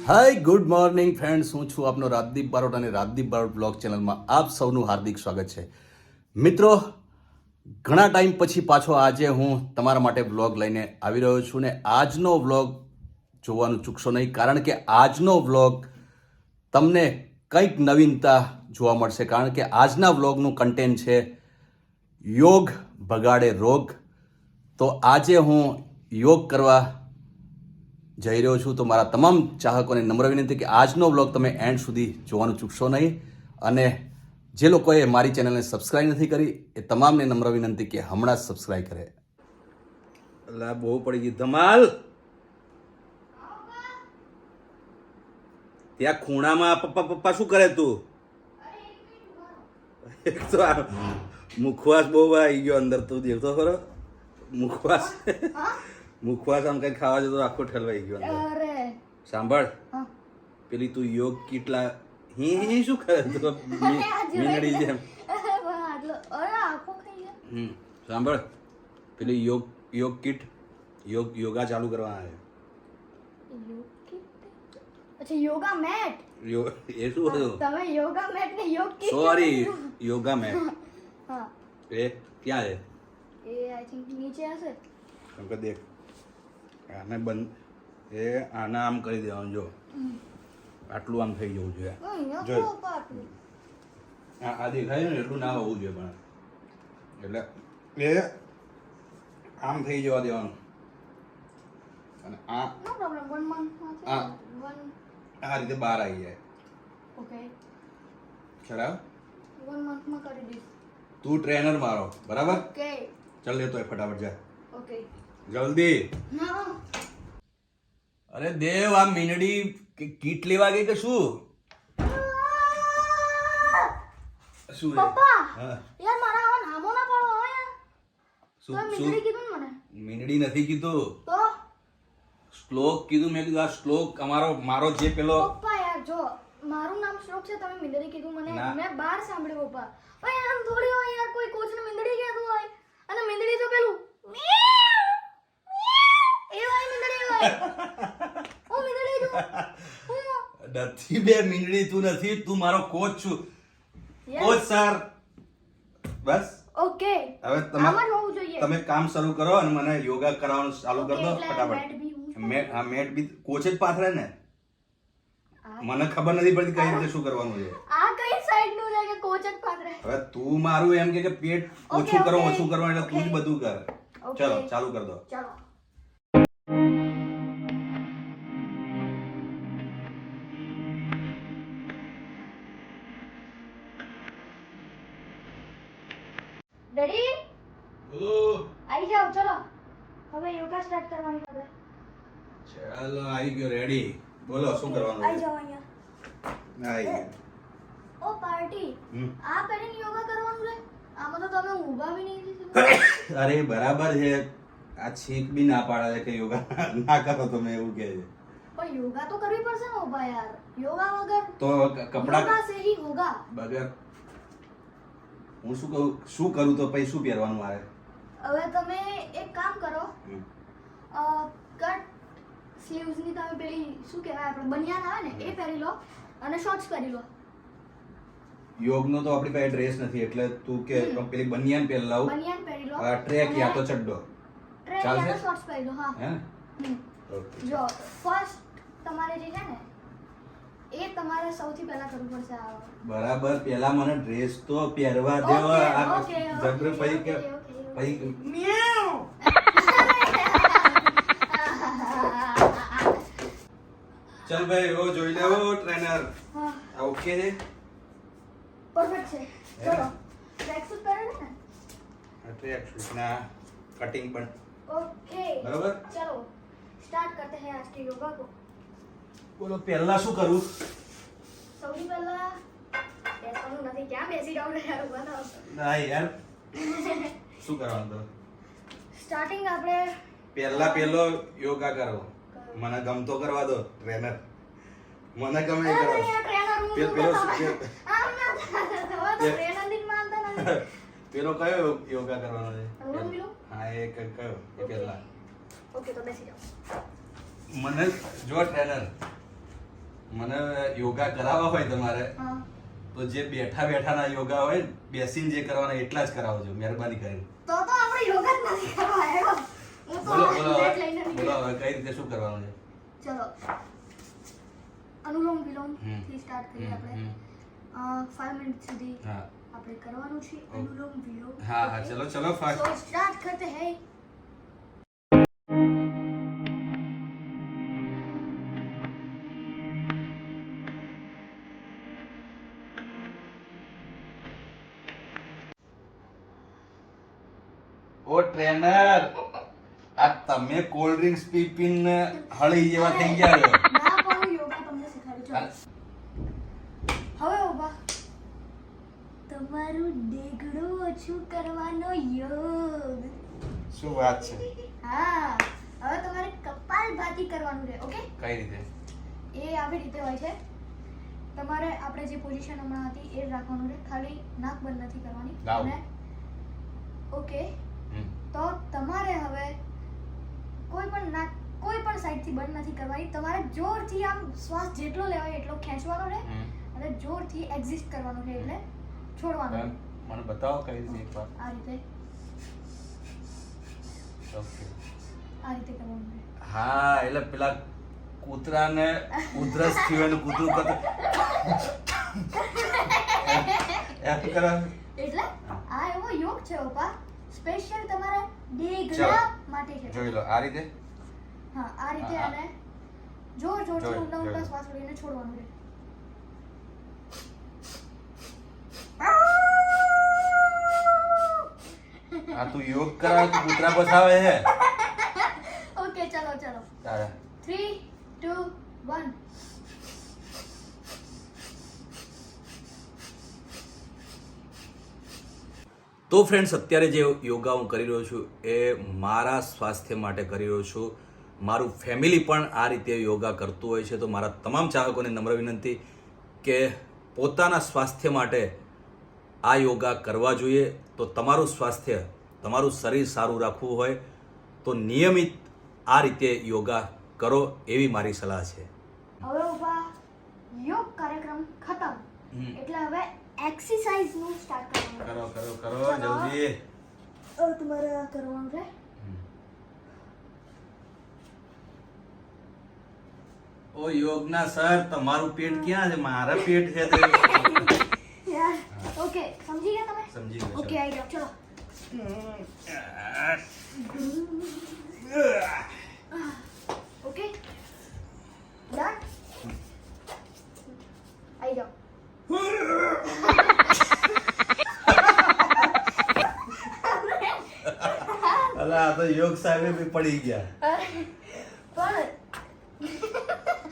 Hi good morning friends, હું છું આપનો રાજદીપ બારોટ અને રાજદીપ બારોટ બ્લોગ ચેનલમાં આપ સૌનું હાર્દિક સ્વાગત છે. મિત્રો, ઘણા ટાઈમ પછી પાછો આજે હું તમારા માટે બ્લોગ લઈને આવી રહ્યો છું ને આજનો વ્લોગ જોવાનું ચૂકશો નહીં, કારણ કે આજનો વ્લોગ તમને કંઈક નવીનતા જોવા મળશે. કારણ કે આજના વ્લોગનું કન્ટેન્ટ છે યોગ ભગાડે રોગ. તો આજે હું યોગ કરવા જઈ રહ્યો છું. તો મારા તમામ ચાહકોને નમ્ર વિનંતી કે આજનો વ્લોગ તમે એન્ડ સુધી જોવાનું ચૂકશો નહીં. અને જે લોકોએ મારી ચેનલને સબસ્ક્રાઈબ નથી કરી એ તમામને નમ્ર વિનંતી કે હમણાં જ સબસ્ક્રાઈબ કરે. એટલે બહુ પડી ગઈ ધમાલ. ત્યાં ખૂણામાં પપ્પા શું કરે તું? એક તો મુખવાસ બહુ આવી ગયો અંદર, તું દેખતો ખરો મુખવાસ. મુખવાસ આમ કઈ ખાવા જતો આખો ઠલવાઈ ગયો અંદર. સાંભળ, પેલી તું યોગ કેટલા હી શું કરે તું મીનડી જેમ? સાંભળ, પેલી યોગ કીટ યોગા ચાલુ કરવાના છે. अच्छा योगा मैट એ શું હતું? તમે યોગા મેટ ને યોગ કીટ સોરી, યોગા મેટ. હા, એ ક્યાં છે? એ આઈ થિંક નીચે હશે. કેમ કે દેખ, આને બંધ એ આને આમ કરી દેવાનું. જો આટલું આમ થઈ જવું જોઈએ. જો આ દેખાય ને એટલું ના હોવું જોઈએ, પણ એટલે એ આમ થઈ જવા દેવાનું. અને આ નો પ્રોબ્લેમ, 1 મંથ આ વન આ રીતે બહાર આવી જાય. ઓકે, ખરાબ 1 મંથ માં કરી દઈશ. તું ટ્રેનર મારો, બરાબર? ઓકે ચાલ લેતો ફટાફટ જા, ઓકે. જલ્દી. હા, અરે દેવ, આ મીનડી કીટ લેવા ગઈ કે શું? શું રે? પપ્પા હા, યાર મારા આવા નામો ના પાડો હો યાર. તો શું મીંદડી કીધું ને મને. મીનડી નથી કીધું, તો શ્લોક કીધું. મેં કીધું આ શ્લોક મારો જે પેલો પપ્પા યાર જો મારું નામ શ્લોક છે, તમે મીંદડી કીધું મને. ના. મેં બહાર સાંભળ્યું પપ્પા. ભાઈ આમ થોડી હોય યાર, કોઈ કોચને મીંદડી કહેતું હોય અને મીંદડી તો પેલું એ વાળી મીંદડી હોય. હું મીંદડી છું. નથી બે મીનડી, તું નથી, તું મારો કોચ છું. Yes. Coach sir. બસ ઓકે, હવે આમ જ હોવું જોઈએ. તમે કામ શરૂ કરો અને મને યોગા કરાવવાનું ચાલુ ઓકે, કરી દો એટલે ફટાફટ. મેટ બી હું મેટ, આ મેટ બી કોચ જ પાથરે ને. આ- મને ખબર નથી પડતી કઈ રીતે શું કરવાનું છે. આ કઈ સાઈડ નું છે કે કોચ જ પાથરે? હવે તું મારું એમ કે પેટ ઓછું કરો, ઓકે. ઓછું કરવાનું, એટલે તું જ બધું કર. ઓકે. ચલો ચાલુ કર દો. ચાલો. રેડી? આવી જાઓ, ચલો. હવે યોગા સ્ટાર્ટ કરવાની છે આપણે. ચાલો આવી ગયો, રેડી. બોલો શું કરવાનું આવી છે? જાઓ અહીંયા. આવી ગયો. ઓ પાર્ટી, હમ. આ પહેરીને યોગા કરવાનું છે? આમાં તો તમે ઊભા બી નહીં થઈ શકો. અરે બરાબર છે, આ છીક બી ના પાડે છે કે યોગા ના કરો તમે, એવું કહે છે. પણ યોગા તો કરવી પડશે ને ઊભા યાર. યોગા વગર તો કપડા યોગા સે હી હોગા. બગર હું શું કરું તો પછી શું પહેરવાનું મારે? હવે તમે એક કામ કરો, હમ. કટ સ્લીવ્સ ની તમે પેલી શું કહેવાય આપણે બનિયાન આવે ને એ પહેરી લો અને શોર્ટ્સ પહેરી લો. યોગનો તો આપણી પાસે ડ્રેસ નથી, એટલે તું કે પેલી બનિયાન પહેરી લાવું. બનિયાન પહેરી લો. ટ્રેક યા તો ચડ્ડો. ટ્રેક ચાલશે? યા તો શોર્ટ્સ પહેરી લો. હા. હે ને? હમ. ઓકે. જો ફર્સ્ટ તમારે જે છે ને એ તમારે સૌથી પહેલા કરવું પડશે આ. બરાબર, પેલા મને ડ્રેસ તો પહેરવા દો. ઓકે, આ ઓકે, જબરે ઓકે, પછી કે ઓકે, ઓકે, ઓકે. પછી ચાલ ભાઈ, ઓ જોઈ લેવો ટ્રેનર. હા, આ ઓકે છે? પરફેક્ટ છે. ચલો ટ્રેક સૂટ પહેરે ને. આ ટ્રેક શૂટ ના કટિંગ પણ ओके बराबर? चलो स्टार्ट करते हैं आज के योगा को. બોલો પહેલા શું કરું? સૌથી પહેલા બેસવાનું નથી, ક્યાં બેસી જાવ રે યાર, ઉભા થાઓ. ના યાર, શું કરવાનું તો? સ્ટાર્ટિંગ આપણે પહેલો યોગા કરો. મને ગમતો કરવા દો ટ્રેનર. મને ગમે એ કરો. પેલો કયો યોગા કરવાનો છે? હા, એ કયો? એ પહેલા ઓકે તો બેસી જાઓ. મને જો ટ્રેનર મને યોગા કરાવવા હોય તમારે હા તો જે બેઠા બેઠાના યોગા હોય ને, બેસીને જે કરવાના એટલા જ કરાવજો મહેરબાની કરીને. તો આપણે યોગા જ નથી કરવા હેડો. હું તો બોલો બેટ લઈને બોલો નીકળી. હવે કઈ રીતે શું કરવાનું છે? ચલો અનુલોમ વિલોમ હમ. થી સ્ટાર્ટ કરીએ હમ, આપણે. હમ. 5 મિનિટ સુધી હા આપણે કરવાનું છે અનુલોમ વિલોમ. હા હા, ચલો ચલો ફાસ્ટ. तो स्टार्ट करते हैं. ઓ ટ્રેનર, આ તમે કોલ્ડ ડ્રિંક્સ પી પીને હળી જેવા થઈ ગયા છો. ના પણ યોગા તમને શીખવાડું છું. હવે ઉભા. તમારું ડેગડું ઓછું કરવાનો યોગ. શું વાત છે? હા હવે તમારે કપાલભાતી કરવાનું છે. ઓકે કઈ રીતે? એ આવી રીતે હોય છે. તમારે આપણે જે પોઝિશન હમણાં હતી એ જ રાખવાનું છે. ખાલી નાક બંધ નથી કરવાની. ગાવ. અને ઓકે હમ. તો તમારે હવે કોઈ પણ નાક કોઈ પણ સાઈડથી બંધ નથી કરવાની. તમારે જોરથી આમ શ્વાસ જેટલો લેવાય એટલો ખેંચવાનો છે હમ. અને જોરથી એક્ઝિસ્ટ કરવાનું છે એટલે છોડવાનું છે. મને બતાવો કઈ રીતે એકવાર. આ રીતે ઓકે. આ રીતે કરવાનું છે. હા એટલે પેલા કૂતરાને ઉધરસ થયું અને કૂતરું કરતું એમ કરવાનું. એટલે આ એવો યોગ છે ઓપા, સ્પેશિયલ તમારા ચાલો. ડેગડા માટે છે. જોઈ લો આ રીતે. હા આ રીતે હા. અને જોર જોરથી જોઈ, ઊંડા ઊંડા જોઈ. શ્વાસ લઈને છોડવાનું છે. આ તું યોગ કરાવે તો કૂતરા બસાવે છે. ઓકે ચલો ચલો તારે 3 2 1. તો ફ્રેન્ડ્સ, અત્યારે જે યોગા હું કરી રહ્યો છું એ મારા સ્વાસ્થ્ય માટે કરી રહ્યો છું. મારું ફેમિલી પણ આ રીતે યોગા કરતું હોય છે. તો મારા તમામ ચાહકોને નમ્ર વિનંતી કે પોતાના સ્વાસ્થ્ય માટે આ યોગા કરવા જોઈએ. તો તમારું સ્વાસ્થ્ય, તમારું શરીર સારું રાખવું હોય તો નિયમિત આ રીતે યોગા કરો એવી મારી સલાહ છે. હવે ઉભા. યોગ કાર્યક્રમ ખતમ એટલે હવે એક્સરસાઇઝ નું સ્ટાર્ટ કરવાનું. કરો કરો કરો ચલો. જલ્દી. હવે તમારે આ કરવાનું છે. ઓ યોગના સર, તમારું પેટ ક્યાં છે? મારા પેટ છે તો યાર ઓકે સમજી ગયા તમે? સમજી ગયો. ઓકે આવી જાઓ ચલો. Okay done. આવી જાઓ. અલા આ તો યોગ સાહેબે બી પડી ગયા. પણ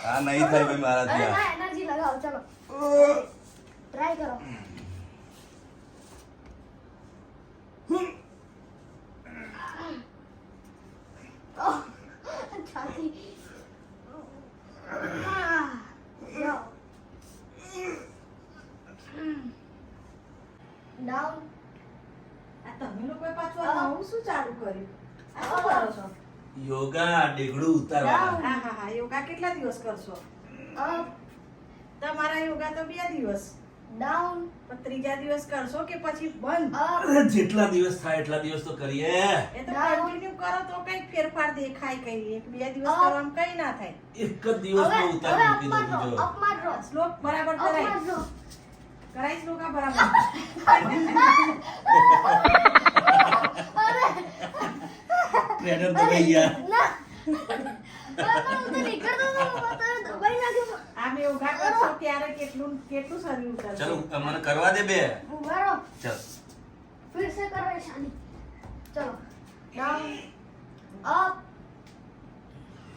આ નહીં થાય ભાઈ મારાથી. અરે આ ના એનર્જી લગાવો ચલો ટ્રાય કરો. ઓહ, છાતી. જાઓ. ડાઉન. આ તમે લોકોએ પાછું આ નવું શું ચાલુ કર્યું? આ શું કરો છો? યોગા ડેગડું ઉતારવાના. હા હા હા યોગા કેટલા દિવસ કરશો? અપ. તમારા યોગા તો 2 દિવસ, ડાઉન. પણ ત્રીજા દિવસ કરશો કે પછી બંધ? અપ. અરે જેટલા દિવસ થાય એટલા દિવસ તો કરીએ. એ તો કન્ટિન્યુ કરો તો કઈ ફેરફાર દેખાય કઈ. 1-2 દિવસ હા. કરવામાં કઈ ના થાય. એક જ દિવસમાં હવે ઉતારી મૂકી દઉં અપમાં જો. રહો, અપમાં રહો. શ્લોક બરાબર કરાય, અપમાં રહો. કરાય શ્લોકા બરાબર. ટ્રેનર દબાઈ ગયા. ના. પણ હું તો નીકળતો હતો, હું તો દબાઈ નાખ્યો. આમ યોગા કરશો ત્યારે કેટલું કેટલું શરીર ઉતરશે. ચલો મને કરવા દે બે. ઊભા રહો. ચલ. फिर से करो ईशानी. चलो डाउन अप.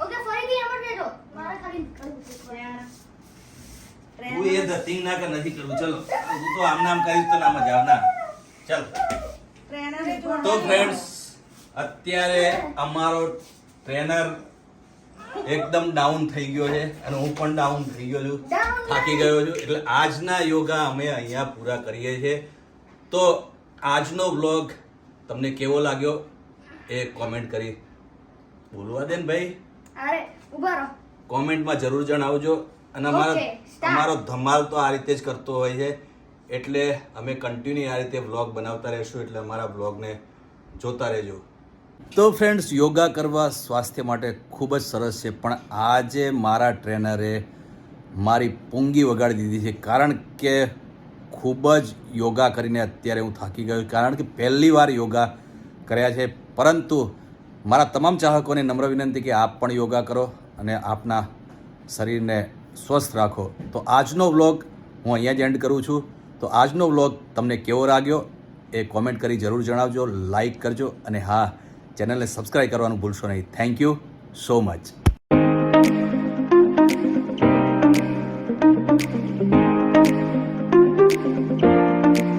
ओके ફરીથી એમ જ લેજો. મારે ખાલી કરવું છે. ત્યાં તું એ ધતિંગ ના કે નથી કરવું. ચલો તું તો આમ નામ કરીશ તો ના મજા આવે ના. ચલ. ટ્રેનરે તો જોડે ફ્રેન્ડ્સ, અત્યારે અમારો ટ્રેનર એકદમ ડાઉન થઈ ગયો છે અને હું પણ ડાઉન થઈ ગયો છું, Down, થાકી ગયો છું. એટલે આજના યોગા અમે અહીંયા પૂરા કરીએ છીએ. તો આજનો વ્લોગ તમને કેવો લાગ્યો એ કોમેન્ટ કરી બોલવા દે ને ભાઈ. અરે ઉભા રહો. કોમેન્ટમાં જરૂર જણાવજો અને Okay, start. અમારો ધમાલ તો આ રીતે જ કરતો હોય છે, એટલે અમે કન્ટિન્યુ આ રીતે વ્લોગ બનાવતા રહેશું, એટલે અમારા વ્લોગને જોતા રહેજો. તો ફ્રેન્ડ્સ, યોગા કરવા સ્વાસ્થ્ય માટે ખૂબ જ સરસ છે, પણ આજે મારા ટ્રેનરે મારી પૂંગી વગાડી દીધી છે, કારણ કે ખૂબ જ યોગા કરીને અત્યારે હું થાકી ગયો, કારણ કે પહેલી વાર યોગા કર્યા છે. પરંતુ મારા તમામ ચાહકોને નમ્ર વિનંતી કે આપ પણ યોગા કરો અને આપના શરીરને સ્વસ્થ રાખો. તો આજનો વ્લોગ હું અહીંયા જ એન્ડ કરું છું. તો આજનો વ્લોગ તમને કેવો લાગ્યો એ કોમેન્ટ કરી જરૂર જણાવજો, લાઈક કરજો અને હા, ચેનલને સબસ્ક્રાઈબ કરવાનું ભૂલશો નહીં. Thank you so much.